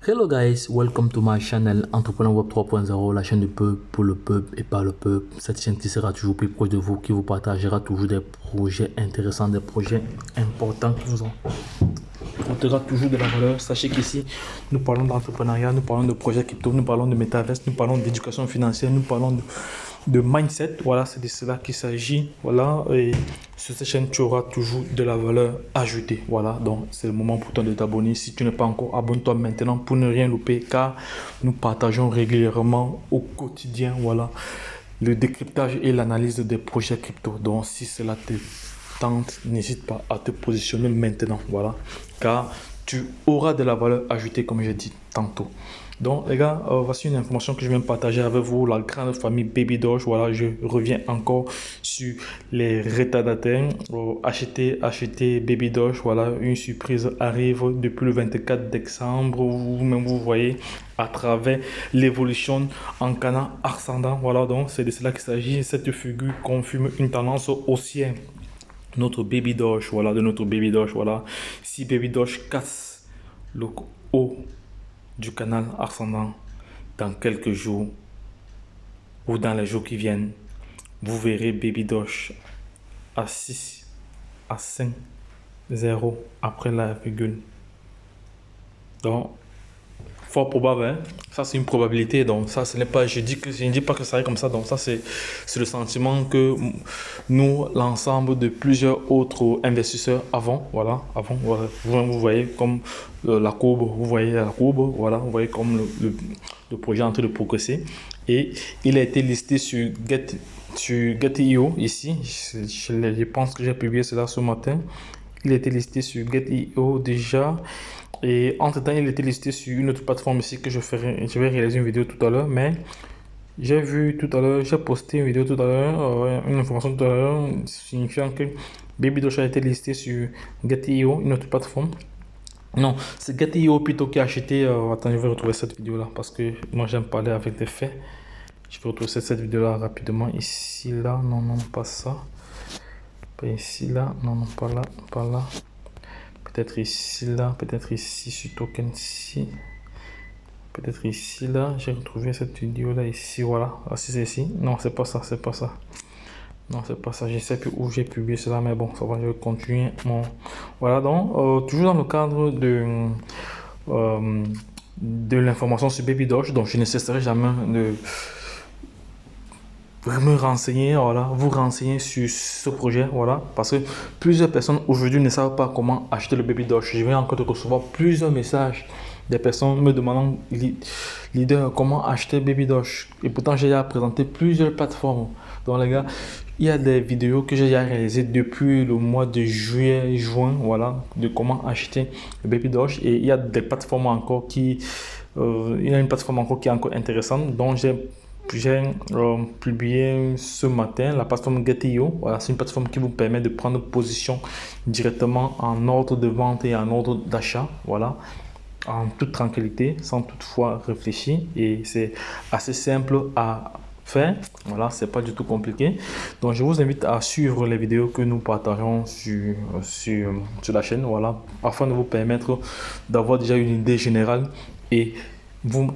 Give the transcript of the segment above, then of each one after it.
Hello guys, welcome to my channel Entrepreneur Web 3.0, la chaîne du peuple, pour le peuple et par le peuple. Cette chaîne qui sera toujours plus proche de vous, qui vous partagera toujours des projets intéressants, des projets importants qui vous apportera toujours de la valeur. Sachez qu'ici, nous parlons d'entrepreneuriat, nous parlons de projets crypto, nous parlons de métaverse, nous parlons d'éducation financière, nous parlons de mindset. Voilà, c'est de cela qu'il s'agit. Voilà, et sur cette chaîne, tu auras toujours de la valeur ajoutée. Voilà, donc c'est le moment pour toi de t'abonner. Si tu n'es pas encore, abonne-toi maintenant pour ne rien louper, car nous partageons régulièrement au quotidien, voilà, le décryptage et l'analyse des projets crypto. Donc, si cela te tente, n'hésite pas à te positionner maintenant, voilà, car tu auras de la valeur ajoutée, comme j'ai dit tantôt. Donc les gars, voici une information que je viens de partager avec vous, la grande famille Baby Doge. Voilà, je reviens encore sur les retardataires. Acheter Baby Doge, voilà, une surprise arrive depuis le 24 décembre. Vous-même, vous voyez à travers l'évolution en canal ascendant. Voilà, donc c'est de cela qu'il s'agit. Cette figure confirme une tendance haussière. Notre Baby Doge, voilà, de notre Baby Doge, voilà. Si Baby Doge casse le haut du canal ascendant dans quelques jours ou dans les jours qui viennent, vous verrez Baby Doge à 6 à 5 0 après la virgule. Donc fort probable, hein? Ça c'est une probabilité, donc ça ce n'est pas, je ne dis pas que ça arrive comme ça, donc ça c'est le sentiment que nous, l'ensemble de plusieurs autres investisseurs avant, voilà, vous voyez comme la courbe, vous voyez la courbe, voilà, vous voyez comme le projet est en train de progresser, et il a été listé sur Get.io ici, je pense que j'ai publié cela ce matin. Il a été listé sur Get.io déjà. Et entre-temps, il était listé sur une autre plateforme ici que je vais réaliser une vidéo tout à l'heure. Mais j'ai vu tout à l'heure, j'ai posté une vidéo tout à l'heure, une information tout à l'heure signifiant que Baby Doge a été listé sur Get.io, une autre plateforme. Non, c'est Get.io plutôt qui a acheté. Attends, je vais retrouver cette vidéo là parce que moi j'aime parler avec des faits. Je vais retrouver cette vidéo là rapidement. Ici, là, non, non, pas ça. Pas ici, là, non, non, pas là, pas là. Peut-être ici, là, peut-être ici, sur token ici. Peut-être ici, là. J'ai retrouvé cette vidéo là, ici, voilà. Ah, si c'est ici. Non, c'est pas ça, c'est pas ça. Non, c'est pas ça. Je sais plus où j'ai publié cela, mais bon, ça va, je vais continuer. Bon. Voilà, donc, toujours dans le cadre de l'information sur Baby Doge, donc je ne cesserai jamais de me renseigner, voilà, vous renseigner sur ce projet, voilà, parce que plusieurs personnes aujourd'hui ne savent pas comment acheter le Baby Doge. Je vais encore recevoir plusieurs messages des personnes me demandant, leader, comment acheter Baby Doge. Et pourtant, j'ai déjà présenté plusieurs plateformes. Donc les gars, il y a des vidéos que j'ai déjà réalisées depuis le mois de juillet, juin, voilà, de comment acheter le Baby Doge. Et il y a des plateformes encore il y a une plateforme encore qui est encore intéressante, dont j'ai publié ce matin la plateforme Get.io. Voilà, c'est une plateforme qui vous permet de prendre position directement en ordre de vente et en ordre d'achat. Voilà, en toute tranquillité, sans toutefois réfléchir. Et c'est assez simple à faire. Voilà, c'est pas du tout compliqué. Donc, je vous invite à suivre les vidéos que nous partageons sur la chaîne. Voilà, afin de vous permettre d'avoir déjà une idée générale et vous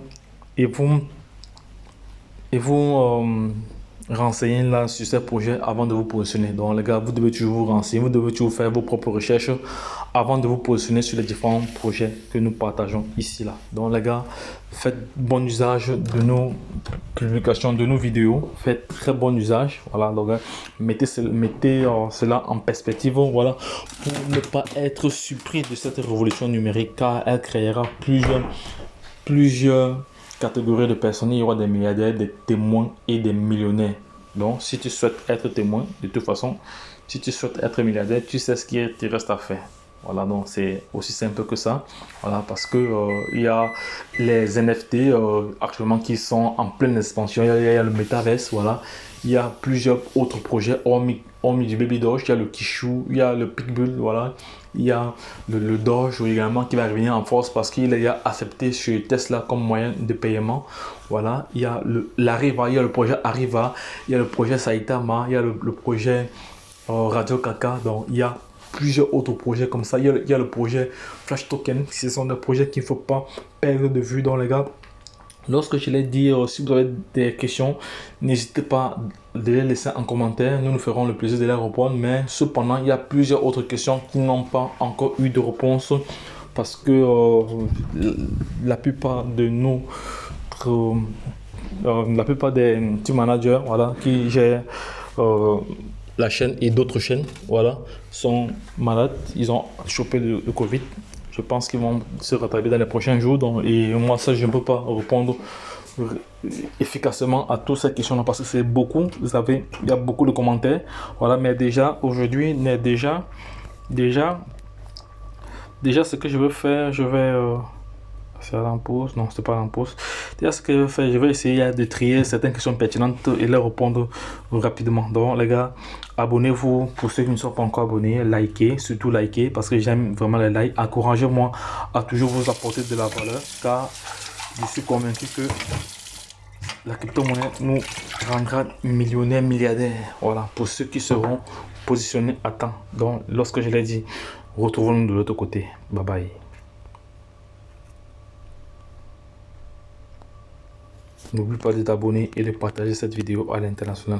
renseigner là sur ces projets avant de vous positionner. Donc les gars, vous devez toujours vous renseigner, vous devez toujours faire vos propres recherches avant de vous positionner sur les différents projets que nous partageons ici là. Donc les gars, faites bon usage de nos publications, de nos vidéos, faites très bon usage. Voilà, donc mettez cela en perspective, voilà, pour ne pas être surpris de cette révolution numérique, car elle créera plusieurs catégories de personnes. Il y aura des milliardaires, des témoins et des millionnaires. Donc, si tu souhaites être témoin, de toute façon, si tu souhaites être milliardaire, tu sais ce qu'il te reste à faire. Voilà, donc c'est aussi simple que ça. Voilà, parce que il y a les NFT actuellement qui sont en pleine expansion. Il y a le Metaverse, voilà. Il y a plusieurs autres projets hormis du Baby Doge. Il y a le Kishu, il y a le Pitbull, voilà. Il y a le Doge également qui va revenir en force parce qu'il a accepté sur Tesla comme moyen de paiement. Voilà, il y a l'Ariva, il y a le projet Arriva, il y a le projet Saitama, il y a le projet Radio Kaka. Donc il y a plusieurs autres projets comme ça. Il y a le projet Flash Token. Ce sont des projets qu'il ne faut pas perdre de vue dans les gars. Lorsque je l'ai dit, si vous avez des questions, n'hésitez pas de les laisser en commentaire. Nous nous ferons le plaisir de les répondre. Mais cependant, il y a plusieurs autres questions qui n'ont pas encore eu de réponse. Parce que la plupart de nous, la plupart des team managers, voilà, qui gèrent la chaîne et d'autres chaînes, voilà, sont malades. Ils ont chopé le Covid. Je pense qu'ils vont se rattraper dans les prochains jours. Donc, et moi, ça, je ne peux pas répondre efficacement à toutes ces questions-là parce que c'est beaucoup. Vous savez, il y a beaucoup de commentaires. Voilà, mais déjà, aujourd'hui, déjà, ce que je veux faire, je vais... c'est en pause, non, c'est pas en pause. Déjà, ce que je vais faire, je vais essayer de trier certaines questions pertinentes et les répondre rapidement. Donc, les gars, abonnez-vous pour ceux qui ne sont pas encore abonnés, likez, surtout likez parce que j'aime vraiment les likes. Encouragez-moi à toujours vous apporter de la valeur car je suis convaincu que la crypto-monnaie nous rendra millionnaires, milliardaires. Voilà, pour ceux qui seront positionnés à temps. Donc, lorsque je l'ai dit, retrouvons-nous de l'autre côté. Bye bye. N'oublie pas de t'abonner et de partager cette vidéo à l'international.